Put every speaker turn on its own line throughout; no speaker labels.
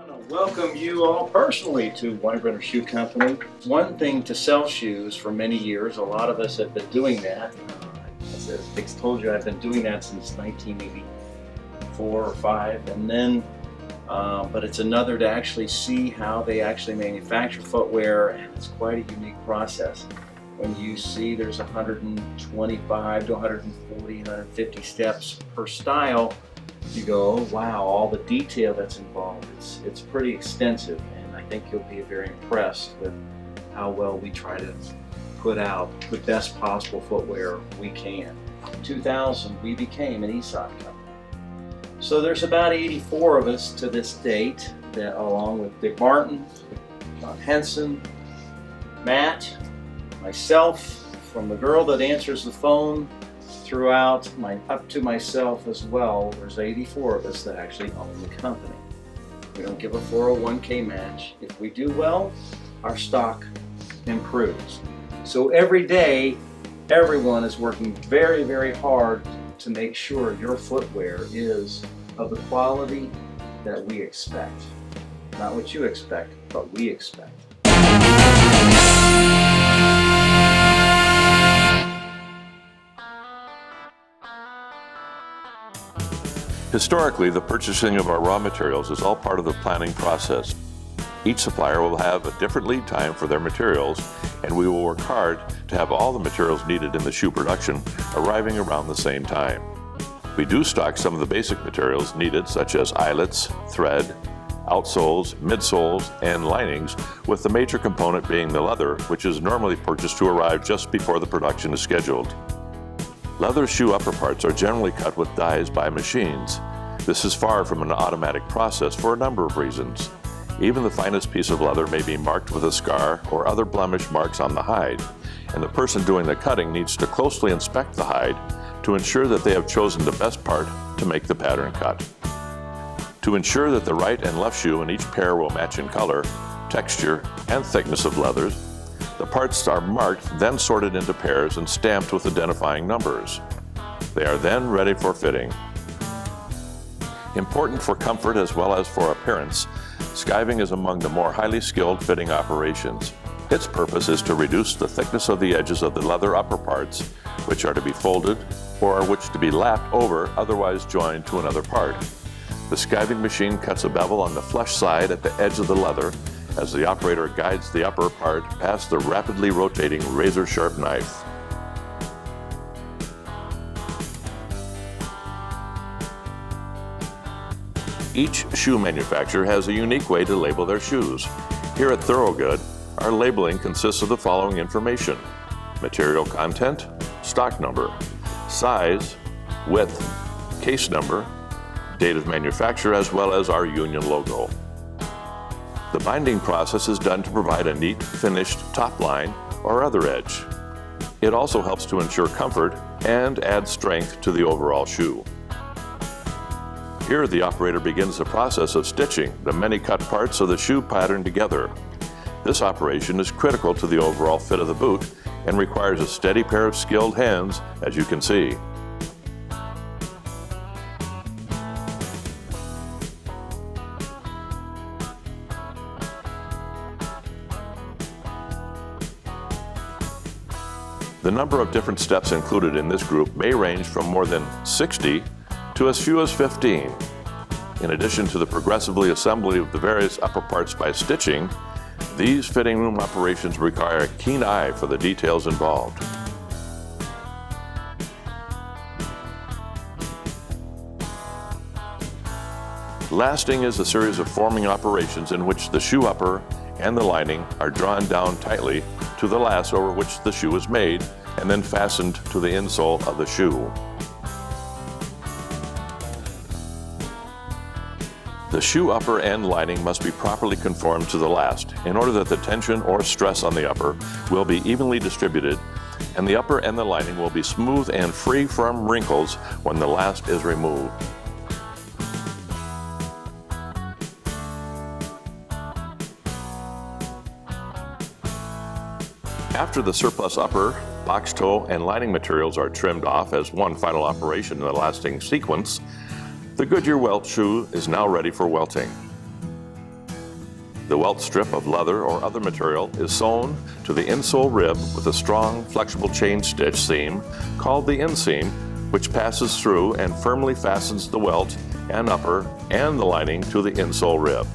want to welcome you all personally to Weinbrenner Shoe Company. One thing to sell shoes for many years. A lot of us have been doing that. As Dick's told you, I've been doing that since 1984 or 5, and then but it's another to actually see how they actually manufacture footwear, and it's quite a unique process. When you see there's 125 to 140, 150 steps per style, you go, oh, wow, all the detail that's involved. It's pretty extensive, and I think you'll be very impressed with how well we try to put out the best possible footwear we can. In 2000, we became an ESOP company. So there's about 84 of us to this date, that, along with Dick Martin, John Henson, Matt, myself, from the girl that answers the phone throughout, up to myself as well. There's 84 of us that actually own the company. We don't give a 401k match. If we do well, our stock improves. So every day, everyone is working very, very hard to make sure your footwear is of the quality that we expect. Not what you expect, but we expect.
Historically, the purchasing of our raw materials is all part of the planning process. Each supplier will have a different lead time for their materials, and we will work hard to have all the materials needed in the shoe production arriving around the same time. We do stock some of the basic materials needed, such as eyelets, thread, outsoles, midsoles, and linings, with the major component being the leather, which is normally purchased to arrive just before the production is scheduled. Leather shoe upper parts are generally cut with dies by machines. This is far from an automatic process for a number of reasons. Even the finest piece of leather may be marked with a scar or other blemish marks on the hide, and the person doing the cutting needs to closely inspect the hide to ensure that they have chosen the best part to make the pattern cut. To ensure that the right and left shoe in each pair will match in color, texture, and thickness of leathers, the parts are marked, then sorted into pairs and stamped with identifying numbers. They are then ready for fitting. Important for comfort as well as for appearance, skiving is among the more highly skilled fitting operations. Its purpose is to reduce the thickness of the edges of the leather upper parts, which are to be folded or which to be lapped over, otherwise joined to another part. The skiving machine cuts a bevel on the flush side at the edge of the leather as the operator guides the upper part past the rapidly rotating razor-sharp knife. Each shoe manufacturer has a unique way to label their shoes. Here at Thorogood, our labeling consists of the following information: material content, stock number, size, width, case number, date of manufacture, as well as our union logo. The binding process is done to provide a neat, finished top line or other edge. It also helps to ensure comfort and add strength to the overall shoe. Here, the operator begins the process of stitching the many cut parts of the shoe pattern together. This operation is critical to the overall fit of the boot and requires a steady pair of skilled hands, as you can see. The number of different steps included in this group may range from more than 60 to as few as 15. In addition to the progressively assembly of the various upper parts by stitching, these fitting room operations require a keen eye for the details involved. Lasting is a series of forming operations in which the shoe upper and the lining are drawn down tightly to the last over which the shoe is made and then fastened to the insole of the shoe. The shoe upper and lining must be properly conformed to the last in order that the tension or stress on the upper will be evenly distributed, and the upper and the lining will be smooth and free from wrinkles when the last is removed. After the surplus upper, box toe, and lining materials are trimmed off as one final operation in the lasting sequence, the Goodyear welt shoe is now ready for welting. The welt strip of leather or other material is sewn to the insole rib with a strong, flexible chain stitch seam called the inseam, which passes through and firmly fastens the welt and upper and the lining to the insole rib.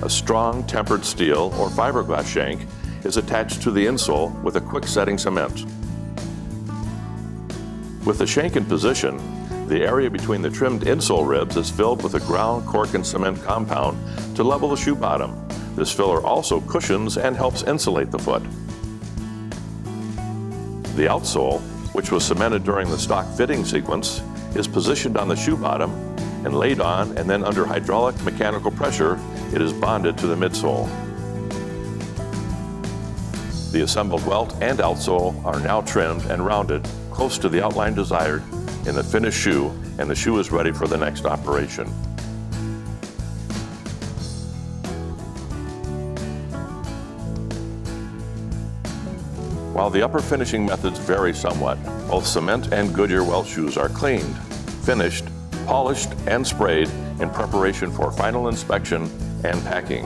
A strong tempered steel or fiberglass shank is attached to the insole with a quick setting cement. With the shank in position, the area between the trimmed insole ribs is filled with a ground cork and cement compound to level the shoe bottom. This filler also cushions and helps insulate the foot. The outsole, which was cemented during the stock fitting sequence, is positioned on the shoe bottom and laid on, and then under hydraulic mechanical pressure, it is bonded to the midsole. The assembled welt and outsole are now trimmed and rounded close to the outline desired in the finished shoe, and the shoe is ready for the next operation. While the upper finishing methods vary somewhat, both cement and Goodyear welt shoes are cleaned, finished, polished, and sprayed in preparation for final inspection and packing.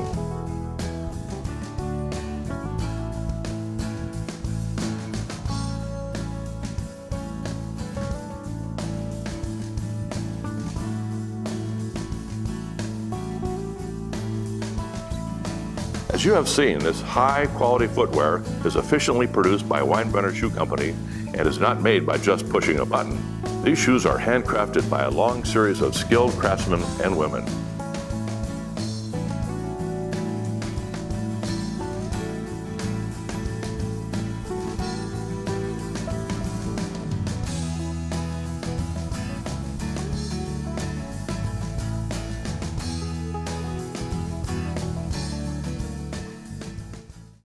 As you have seen, this high-quality footwear is efficiently produced by Weinbrenner Shoe Company and is not made by just pushing a button. These shoes are handcrafted by a long series of skilled craftsmen and women.